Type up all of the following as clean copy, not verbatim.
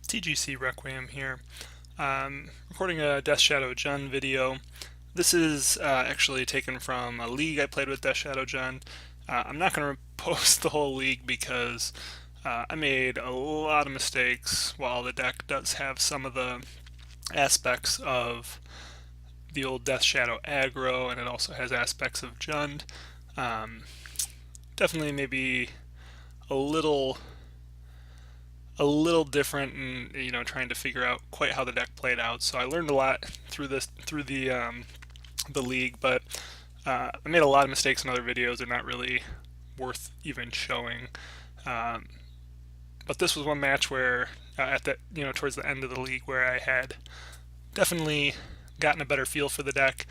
TGC Requiem here. Recording a Death Shadow Jund video. This is actually taken from a league I played with Death Shadow Jund. I'm not going to post the whole league because I made a lot of mistakes. While the deck does have some of the aspects of the old Death Shadow aggro, and it also has aspects of Jund. Definitely maybe a little different, and trying to figure out quite how the deck played out. So I learned a lot through the league, but I made a lot of mistakes in other videos. They're not really worth even showing. But this was one match where at the towards the end of the league, where I had definitely gotten a better feel for the deck.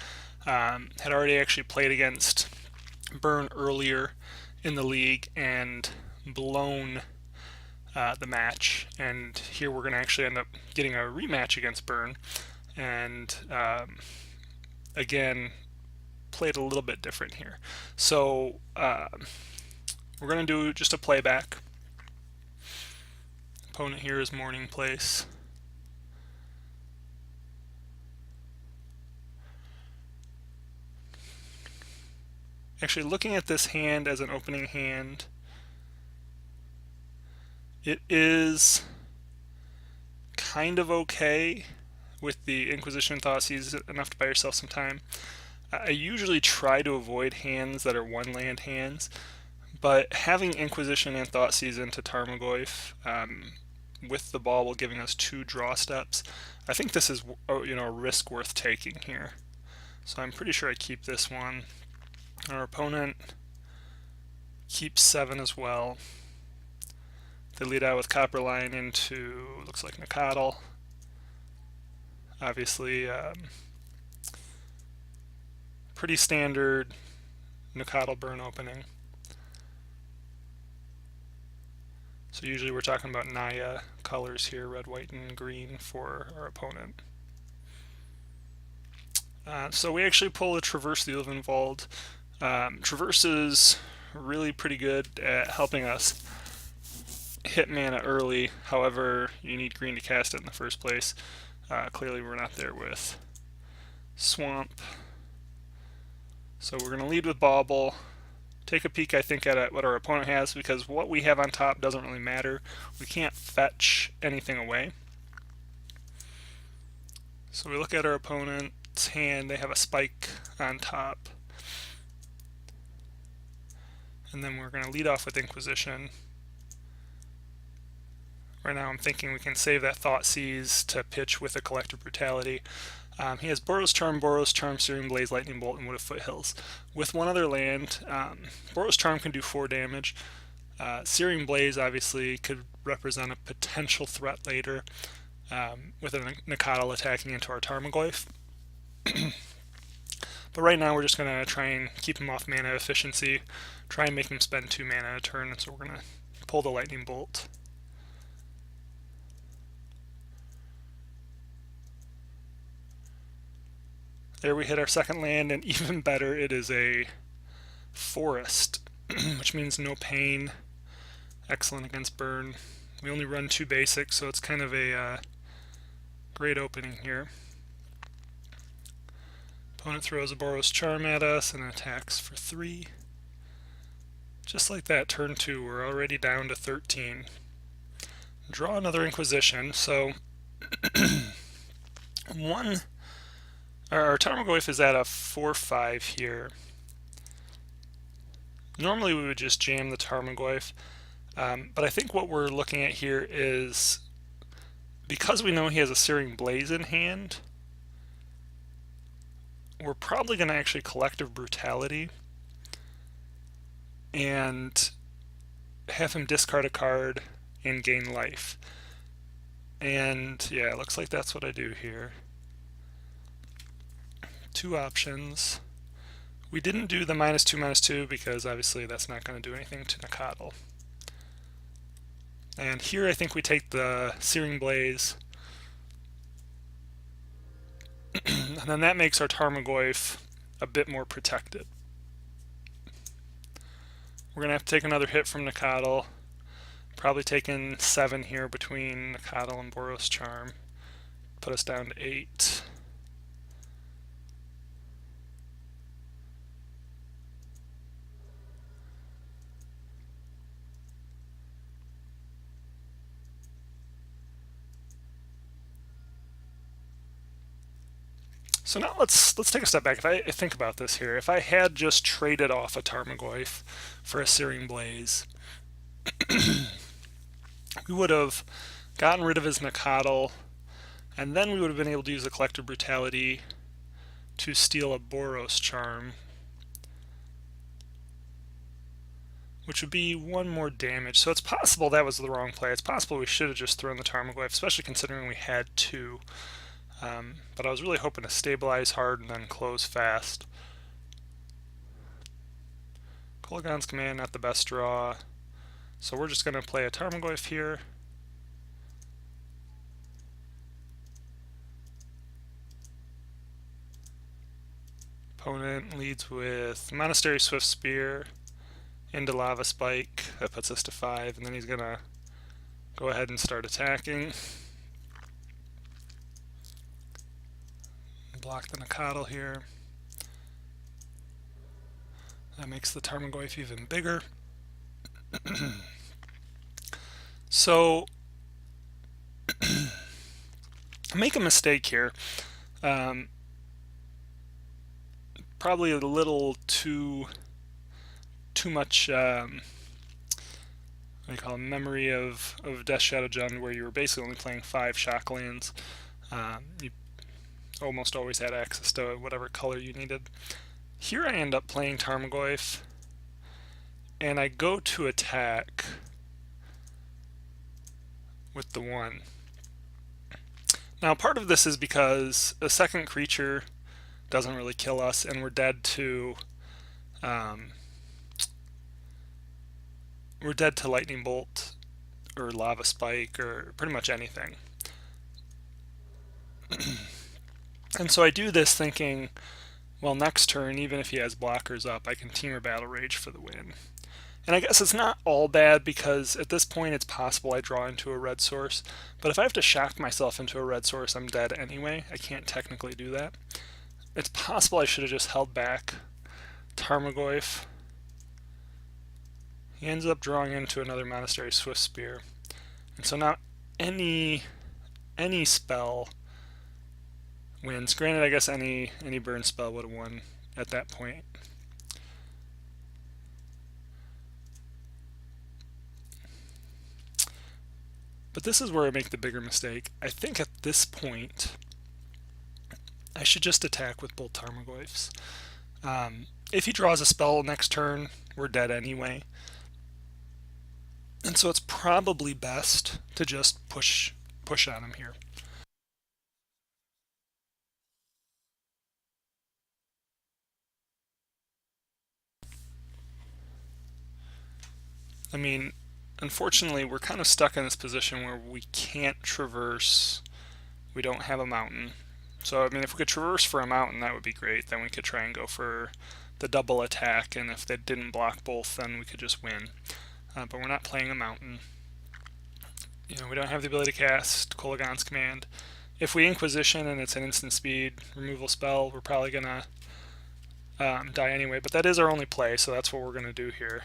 Had already actually played against Burn earlier in the league and blown the match, and here we're going to actually end up getting a rematch against Burn, and again played a little bit different here. So we're going to do just a playback. Opponent here is Morning Place. Actually, looking at this hand as an opening hand, it is kind of okay with the Inquisition and Thoughtseize, enough to buy yourself some time. I usually try to avoid hands that are one land hands, but having Inquisition and Thoughtseize into Tarmogoyf with the ball while giving us 2 draw steps, I think this is a risk worth taking here. So I'm pretty sure I keep this one. Our opponent keeps 7 as well. They lead out with Copperline into, looks like Nakatl. Obviously, pretty standard Nakatl Burn opening. So usually we're talking about Naya colors here, red, white, and green for our opponent. So we actually pull a Traverse the Ulvenwald. Traverse is really pretty good at helping us hit mana early. However, you need green to cast it in the first place. Clearly we're not there with Swamp. So we're going to lead with Bauble. Take a peek, I think, at what our opponent has, because what we have on top doesn't really matter. We can't fetch anything away. So we look at our opponent's hand. They have a Spike on top. And then we're going to lead off with Inquisition. Right now I'm thinking we can save that Thoughtseize to pitch with a Collective Brutality. He has Boros Charm, Searing Blaze, Lightning Bolt, and Wood of Foothills. With one other land, Boros Charm can do 4 damage. Searing Blaze obviously could represent a potential threat later, with a Nakatl attacking into our Tarmogoyf. But right now we're just going to try and keep him off mana efficiency, try and make him spend 2 mana a turn, so we're going to pull the Lightning Bolt. There we hit our second land, and even better, it is a forest, which means no pain. Excellent against Burn. We only run 2 basics, so it's kind of a great opening here. Opponent throws a Boros Charm at us and attacks for 3. Just like that, turn 2, we're already down to 13. Draw another Inquisition, so our Tarmogoyf is at a 4/5 here. Normally we would just jam the Tarmogoyf, but I think what we're looking at here is, because we know he has a Searing Blaze in hand, we're probably going to actually Collective Brutality and have him discard a card and gain life. And yeah, it looks like that's what I do here. 2 options. We didn't do the -2/-2 because obviously that's not going to do anything to Nakatl. And here I think we take the Searing Blaze, and then that makes our Tarmogoyf a bit more protected. We're going to have to take another hit from Nakatl. Probably taking 7 here between Nacatl and Boros Charm. Put us down to 8. So now let's take a step back. If I think about this here, if I had just traded off a Tarmogoyf for a Searing Blaze, we would have gotten rid of his Nacatl, and then we would have been able to use the Collective Brutality to steal a Boros Charm, which would be 1 more damage. So it's possible that was the wrong play. It's possible we should have just thrown the Tarmogoyf, especially considering we had 2. But I was really hoping to stabilize hard and then close fast. Kolaghan's Command, not the best draw. So we're just going to play a Tarmogoyf here. Opponent leads with Monastery Swift Spear into Lava Spike. That puts us to 5, and then he's going to go ahead and start attacking. Block the Nacatl here. That makes the Tarmogoyf even bigger. So, make a mistake here. Probably a little too much what do you call it, memory of Death Shadow Jund, where you were basically only playing 5 Shocklands. You almost always had access to whatever color you needed. Here I end up playing Tarmogoyf, and I go to attack with the 1. Now part of this is because a second creature doesn't really kill us, and we're dead to Lightning Bolt or Lava Spike or pretty much anything. And so I do this thinking, well, next turn, even if he has blockers up, I can Temur Battle Rage for the win. And I guess it's not all bad, because at this point it's possible I draw into a red source, but if I have to shock myself into a red source, I'm dead anyway. I can't technically do that. It's possible I should have just held back Tarmogoyf. He ends up drawing into another Monastery Swift Spear. And so now any spell wins. Granted, I guess any burn spell would have won at that point. But this is where I make the bigger mistake. I think at this point I should just attack with both Tarmogoyfs. If he draws a spell next turn, we're dead anyway. And so it's probably best to just push on him here. I mean, unfortunately, we're kind of stuck in this position where we can't traverse. We don't have a mountain. So, I mean, if we could traverse for a mountain, that would be great. Then we could try and go for the double attack, and if they didn't block both, then we could just win. But we're not playing a mountain. You know, we don't have the ability to cast Kolaghan's Command. If we Inquisition and it's an instant speed removal spell, we're probably going to die anyway. But that is our only play, so that's what we're going to do here.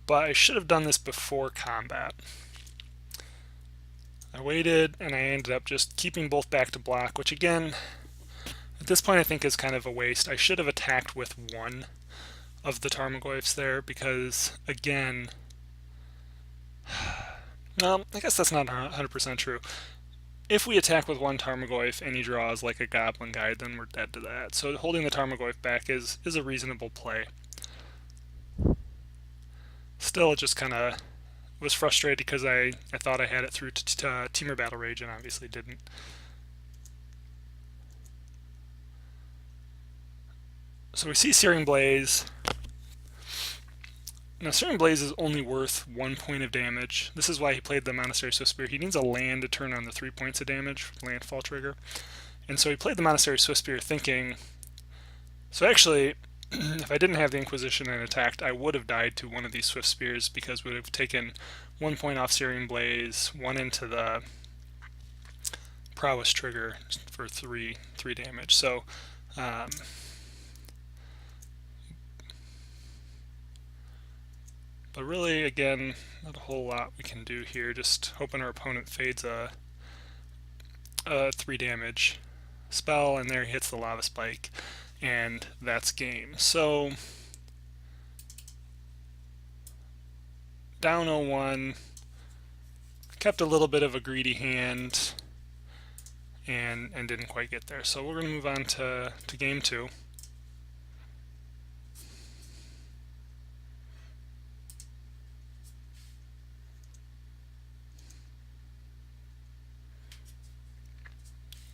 But I should have done this before combat. I waited, and I ended up just keeping both back to block, which again, at this point I think is kind of a waste. I should have attacked with 1 of the Tarmogoyfs there, because again, well, I guess that's not 100% true. If we attack with 1 Tarmogoyf and he draws like a Goblin Guide, then we're dead to that. So holding the Tarmogoyf back is a reasonable play. Still, it just kind of was frustrated because I thought I had it through to Temur Battle Rage and obviously didn't. So we see Searing Blaze. Now Searing Blaze is only worth 1 point of damage. This is why he played the Monastery Swift Spear. He needs a land to turn on the 3 points of damage, landfall trigger. And so he played the Monastery Swift Spear thinking... So actually, if I didn't have the Inquisition and attacked, I would have died to one of these Swift Spears because we would have taken 1 point off Searing Blaze, 1 into the Prowess trigger for 3 damage. So but really, again, not a whole lot we can do here. Just hoping our opponent fades a 3 damage spell, and there he hits the Lava Spike, and that's game. So down 0-1, kept a little bit of a greedy hand, and didn't quite get there. So we're going to move on to game 2.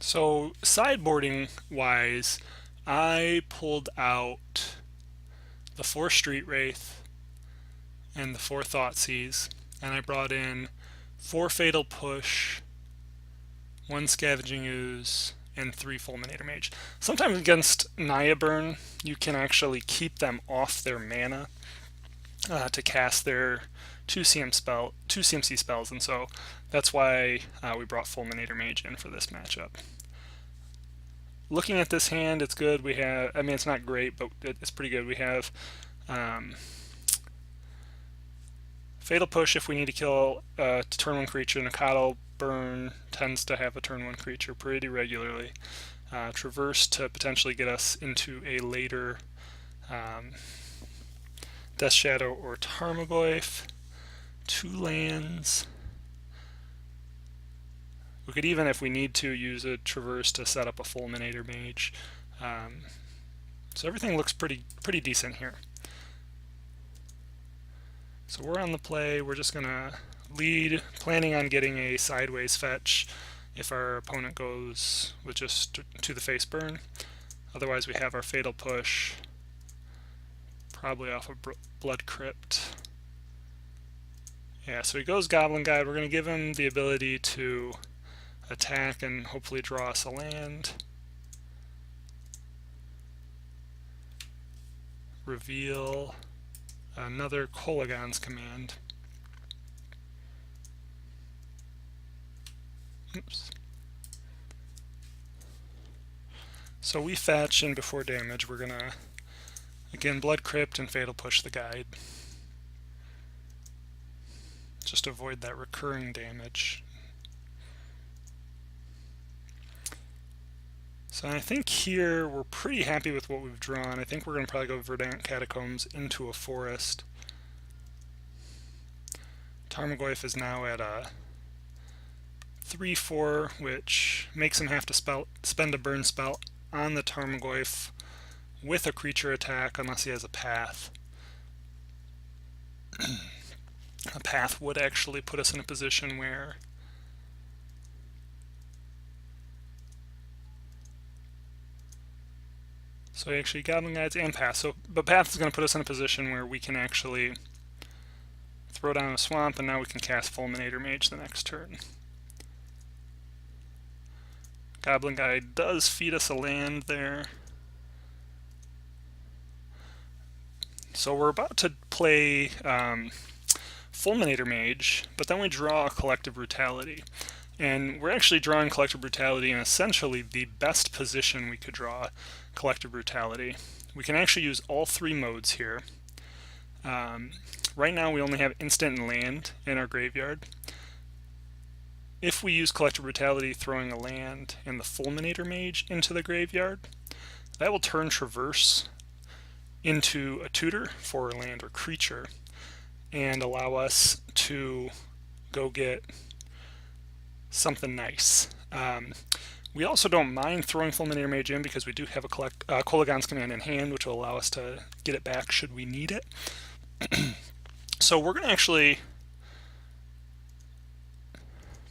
So sideboarding wise, I pulled out the 4 Street Wraith and the 4 Thoughtseize, and I brought in 4 Fatal Push, 1 Scavenging Ooze, and 3 Fulminator Mage. Sometimes against Naya Burn, you can actually keep them off their mana to cast their 2 CMC spells, and so that's why we brought Fulminator Mage in for this matchup. Looking at this hand, it's good. We have, I mean, it's not great, but it's pretty good. We have Fatal Push if we need to kill a turn 1 creature. Nakado Burn tends to have a turn 1 creature pretty regularly. Traverse to potentially get us into a later Death Shadow or Tarmogoyf. 2 lands. We could even, if we need to, use a Traverse to set up a Fulminator Mage. So everything looks pretty decent here. So we're on the play. We're just going to lead, planning on getting a sideways fetch if our opponent goes with just to the face burn. Otherwise we have our Fatal Push, probably off of Blood Crypt. Yeah, so he goes Goblin Guide. We're going to give him the ability to attack and hopefully draw us a land. Reveal another Kolaghan's Command. Oops. So we fetch, and before damage we're gonna again Blood Crypt and Fatal Push the guide. Just avoid that recurring damage. So I think here we're pretty happy with what we've drawn. I think we're going to probably go Verdant Catacombs into a forest. Tarmogoyf is now at a 3/4, which makes him have to spend a burn spell on the Tarmogoyf with a creature attack unless he has a path. A path would actually put us in a position where so actually Goblin Guides and Path. So, but Path is going to put us in a position where we can actually throw down a swamp, and now we can cast Fulminator Mage the next turn. Goblin Guide does feed us a land there. So we're about to play Fulminator Mage, but then we draw a Collective Brutality. And we're actually drawing Collective Brutality in essentially the best position we could draw Collective Brutality. We can actually use all 3 modes here. Right now we only have instant and land in our graveyard. If we use Collective Brutality throwing a land and the Fulminator Mage into the graveyard, that will turn Traverse into a tutor for a land or creature and allow us to go get something nice. We also don't mind throwing Fulminator Mage in because we do have a Kolaghan's Command in hand, which will allow us to get it back should we need it. So we're going to actually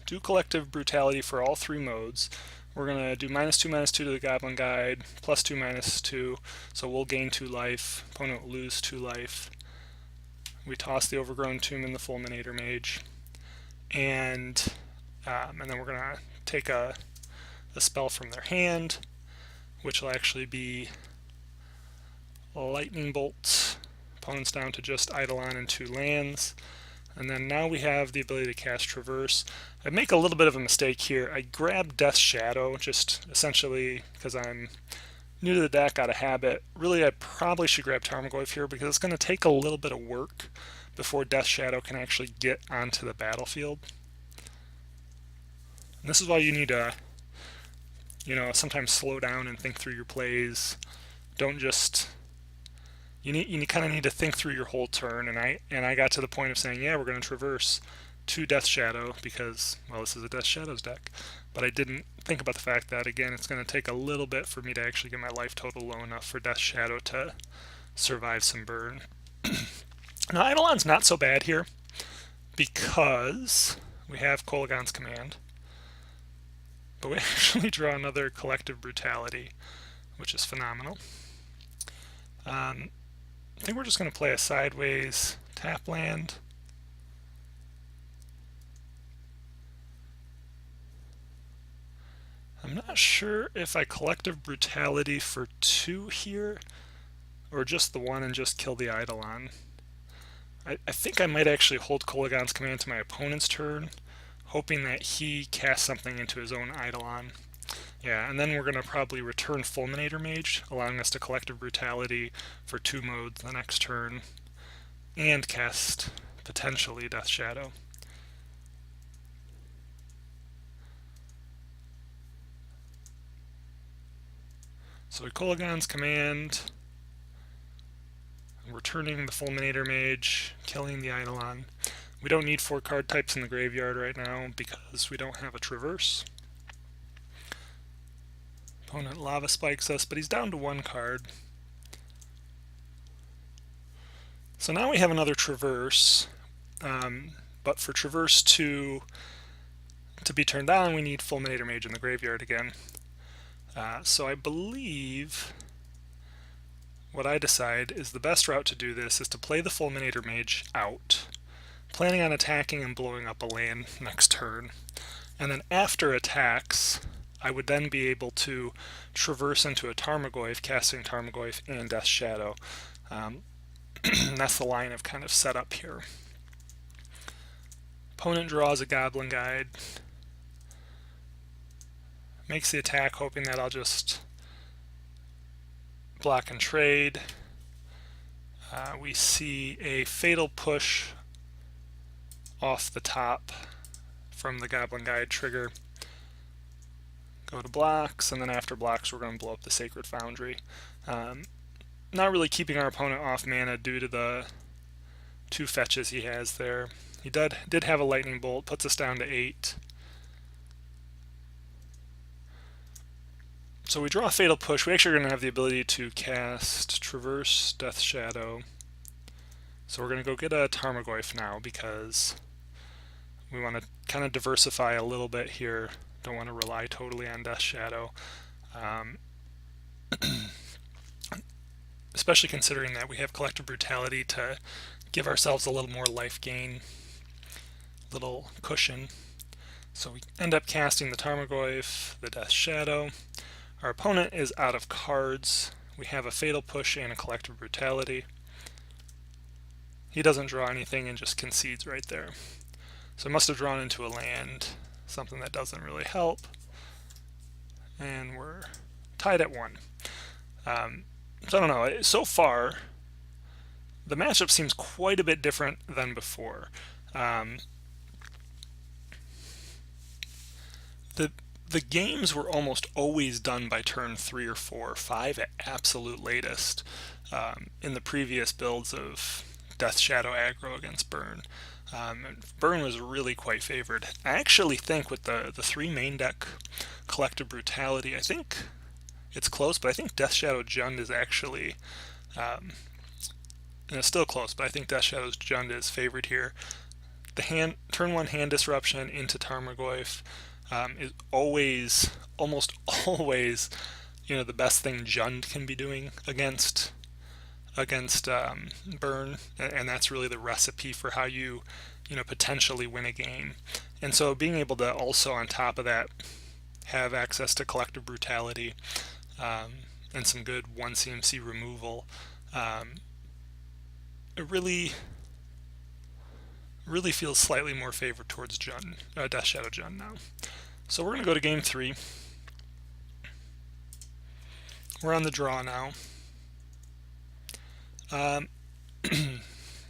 do Collective Brutality for all 3 modes. We're going to do -2/-2 to the Goblin Guide, +2 -2, so we'll gain 2 life, opponent will lose 2 life. We toss the Overgrown Tomb in the Fulminator Mage, and then we're going to take a spell from their hand, which will actually be lightning bolt. Opponent's down to just Eidolon and 2 lands. And then now we have the ability to cast Traverse. I make a little bit of a mistake here. I grab Death Shadow, just essentially because I'm new to the deck out of habit. Really, I probably should grab Tarmogoyf here because it's going to take a little bit of work before Death Shadow can actually get onto the battlefield. And this is why you need to, sometimes slow down and think through your plays. Don't just... You kind of need to think through your whole turn, and I got to the point of saying, yeah, we're going to traverse to Death Shadow because, well, this is a Death Shadows deck. But I didn't think about the fact that, again, it's going to take a little bit for me to actually get my life total low enough for Death Shadow to survive some burn. Now, Eidolon's not so bad here because we have Kolaghan's Command. But we actually draw another Collective Brutality, which is phenomenal. I think we're just going to play a sideways tap land. I'm not sure if I Collective Brutality for 2 here, or just the 1 and just kill the Eidolon. I think I might actually hold Kolaghan's Command to my opponent's turn, hoping that he casts something into his own Eidolon. Yeah, and then we're going to probably return Fulminator Mage, allowing us to Collective Brutality for 2 modes the next turn, and cast, potentially, Death Shadow. So we Kolaghan's Command, returning the Fulminator Mage, killing the Eidolon. We don't need 4 card types in the graveyard right now because we don't have a Traverse. Opponent Lava Spikes us, but he's down to 1 card. So now we have another Traverse, but for Traverse to be turned on, we need Fulminator Mage in the graveyard again. So I believe what I decide is the best route to do this is to play the Fulminator Mage out, planning on attacking and blowing up a land next turn. And then after attacks, I would then be able to traverse into a Tarmogoyf, casting Tarmogoyf and Death Shadow. That's the line I've kind of set up here. Opponent draws a Goblin Guide, makes the attack hoping that I'll just block and trade. We see a Fatal Push off the top from the Goblin Guide trigger. Go to blocks, and then after blocks we're going to blow up the Sacred Foundry. Not really keeping our opponent off mana due to the 2 fetches he has there. He did have a Lightning Bolt, puts us down to 8. So we draw a Fatal Push. We actually are going to have the ability to cast Traverse, Death Shadow. So we're going to go get a Tarmogoyf now because we want to kind of diversify a little bit here. Don't want to rely totally on Death Shadow. Especially considering that we have Collective Brutality to give ourselves a little more life gain, little cushion. So we end up casting the Tarmogoyf, the Death Shadow. Our opponent is out of cards. We have a Fatal Push and a Collective Brutality. He doesn't draw anything and just concedes right there. So I must have drawn into a land, something that doesn't really help. And we're tied at 1. So I don't know, so far the matchup seems quite a bit different than before. The games were almost always done by turn 3 or 4 or 5 at absolute latest in the previous builds of Death Shadow aggro against Burn. Burn was really quite favored. I actually think with the 3 main deck Collective Brutality, I think it's close, but I think Death Shadow Jund is actually, and it's still close, but I think Death Shadow's Jund is favored here. The turn 1 hand disruption into Tarmogoyf is almost always, the best thing Jund can be doing against Burn, and that's really the recipe for how you potentially win a game. And so being able to also on top of that have access to Collective Brutality and some good 1 CMC removal It really feels slightly more favored towards Death Shadow Jund now. So we're going to go to game 3. We're on the draw now.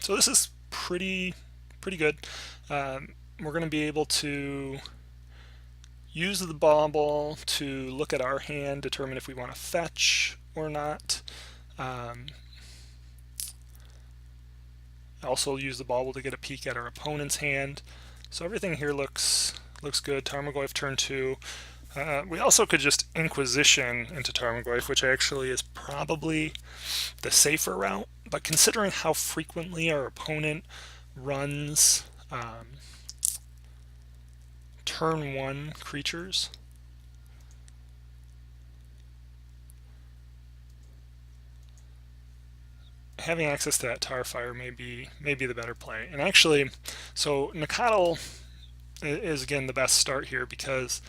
So this is pretty good. We're going to be able to use the bauble to look at our hand, determine if we want to fetch or not. Also use the bauble to get a peek at our opponent's hand. So everything here looks good. Tarmogoyf turn 2. We also could just Inquisition into Tarmogoyf, which actually is probably the safer route. But considering how frequently our opponent runs turn 1 creatures, having access to that Tarfire may be the better play. And actually, so Nacatl is again the best start here because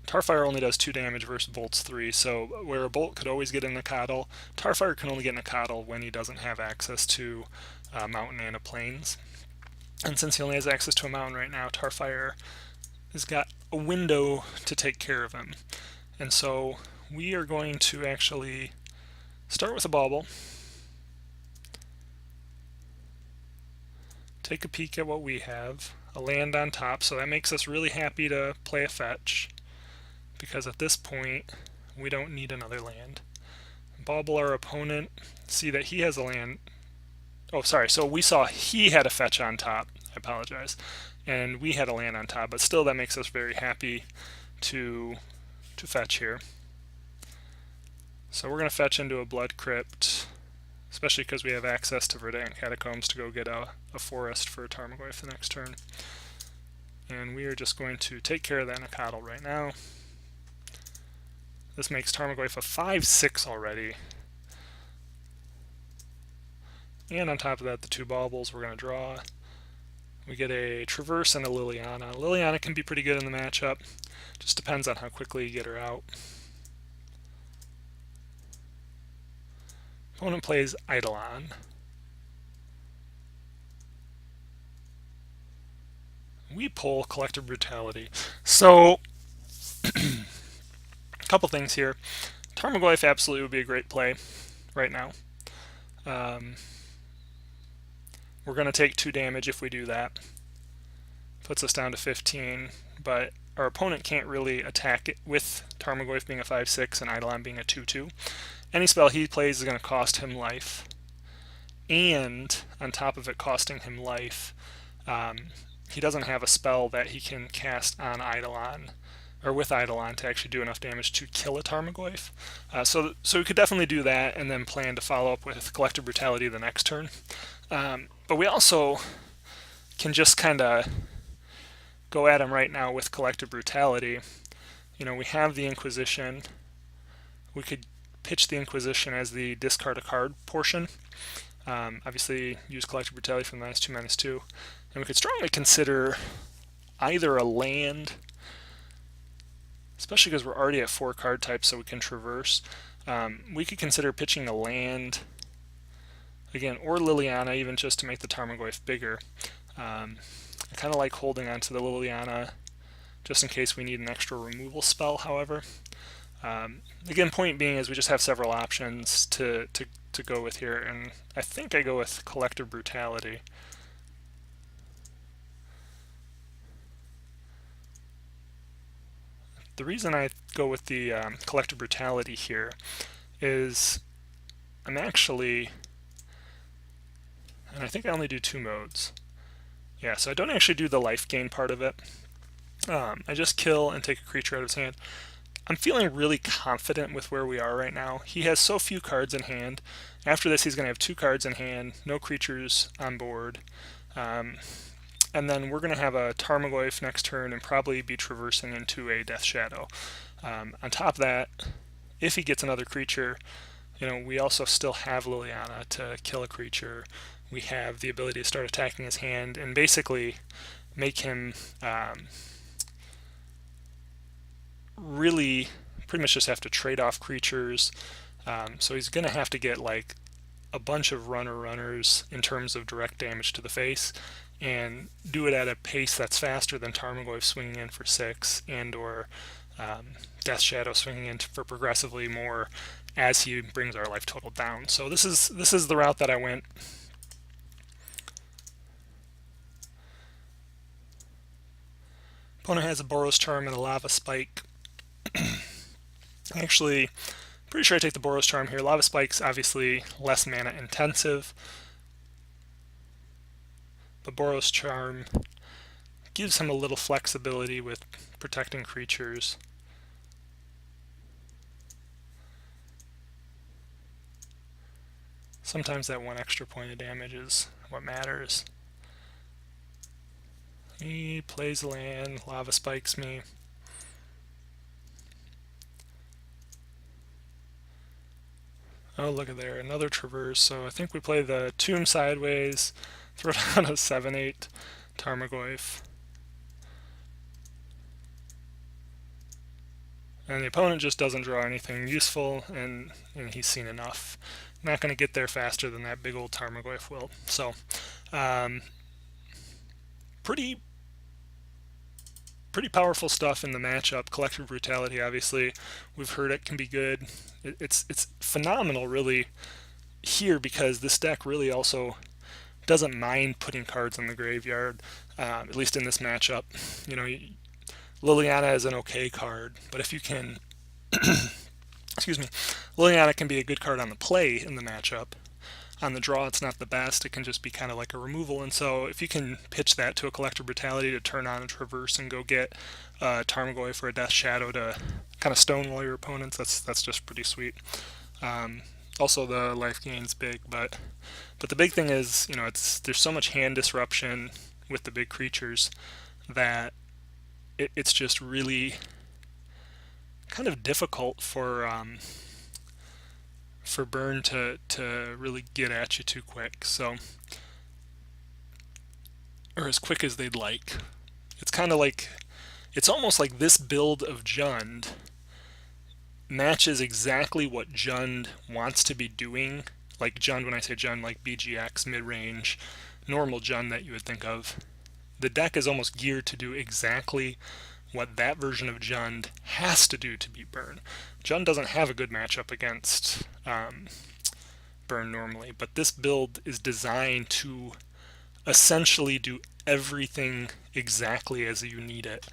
Tarfire only does 2 damage versus Bolt's 3, so where a Bolt could always get a Nacatl, Tarfire can only get Nacatl when he doesn't have access to a Mountain and a Plains. And since he only has access to a Mountain right now, Tarfire has got a window to take care of him. And so we are going to actually start with a bauble, take a peek at what we have, a land on top, so that makes us really happy to play a fetch, because at this point we don't need another land. Bauble our opponent, see that he has a land. Oh, sorry, so we saw he had a fetch on top, I apologize, and we had a land on top, but still that makes us very happy to fetch here. So we're going to fetch into a Blood Crypt, especially because we have access to Verdant Catacombs to go get a forest for Tarmogoyf the next turn. And we are just going to take care of that Nacatl right now. This makes Tarmogoyf a 5/6 already. And on top of that, the 2 baubles we're going to draw. We get a Traverse and a Liliana. Liliana can be pretty good in the matchup. Just depends on how quickly you get her out. Opponent plays Eidolon. We pull Collective Brutality. So, a couple things here. Tarmogoyf absolutely would be a great play right now. We're going to take 2 damage if we do that. Puts us down to 15, but our opponent can't really attack it with Tarmogoyf being a 5/6 and Eidolon being a 2/2. Any spell he plays is going to cost him life. And on top of it costing him life, he doesn't have a spell that he can cast on Eidolon or with Eidolon to actually do enough damage to kill a Tarmogoyf. So we could definitely do that and then plan to follow up with Collective Brutality the next turn. But we also can just kind of go at him right now with Collective Brutality. You know, we have the Inquisition. We could pitch the Inquisition as the discard a card portion. Obviously, use Collective Brutality from -2/-2. And we could strongly consider either a land, especially because we're already at 4 card types, so we can traverse. We could consider pitching a land, again, or Liliana, even just to make the Tarmogoyf bigger. I kind of like holding on to the Liliana just in case we need an extra removal spell, however. Again, point being is we just have several options to go with here, and I think I go with Collective Brutality. The reason I go with the Collective Brutality here is I'm actually, and I think I only do 2 modes. Yeah, so I don't actually do the life gain part of it. I just kill and take a creature out of his hand. I'm feeling really confident with where we are right now. He has so few cards in hand. After this, he's going to have 2 cards in hand, no creatures on board. And then we're going to have a Tarmogoyf next turn and probably be traversing into a Death Shadow. On top of that, if he gets another creature, you know, we also still have Liliana to kill a creature. We have the ability to start attacking his hand and basically make him really pretty much just have to trade off creatures. So he's going to have to get like a bunch of runners in terms of direct damage to the face, and do it at a pace that's faster than Tarmogoyf swinging in for 6 and or Death Shadow swinging in for progressively more as he brings our life total down. So this is the route that I went. Opponent has a Boros Charm and a Lava Spike. Actually, pretty sure I take the Boros Charm here. Lava Spike's obviously less mana intensive, but Boros Charm gives him a little flexibility with protecting creatures. Sometimes that 1 extra point of damage is what matters. He plays land, Lava Spikes me. Oh, look at there, another Traverse. So I think we play the Tomb sideways, throw down a 7/8 Tarmogoyf. And the opponent just doesn't draw anything useful, and he's seen enough. Not going to get there faster than that big old Tarmogoyf will. So, pretty powerful stuff in the matchup. Collective Brutality, obviously, we've heard it can be good. It's phenomenal, really, here, because this deck really also doesn't mind putting cards in the graveyard, at least in this matchup. You know, Liliana is an okay card, but if you can, excuse me, Liliana can be a good card on the play in the matchup. On the draw, it's not the best. It can just be kind of like a removal, and so if you can pitch that to a Collective Brutality to turn on a Traverse and go get Tarmogoyf for a Death Shadow to kind of stonewall your opponents, that's just pretty sweet. Also, the life gain's big, but the big thing is, you know, there's so much hand disruption with the big creatures that it's just really kind of difficult for burn to really get at you too quick, so, or as quick as they'd like. It's kind of like, it's almost like this build of Jund matches exactly what Jund wants to be doing. Like Jund, when I say Jund, like BGX, mid-range, normal Jund that you would think of. The deck is almost geared to do exactly what that version of Jund has to do to beat Burn. Jund doesn't have a good matchup against Burn normally, but this build is designed to essentially do everything exactly as you need it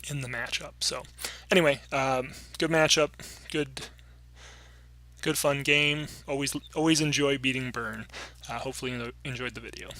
in the matchup. So anyway, good matchup, good fun game. Always enjoy beating Burn. Hopefully you enjoyed the video.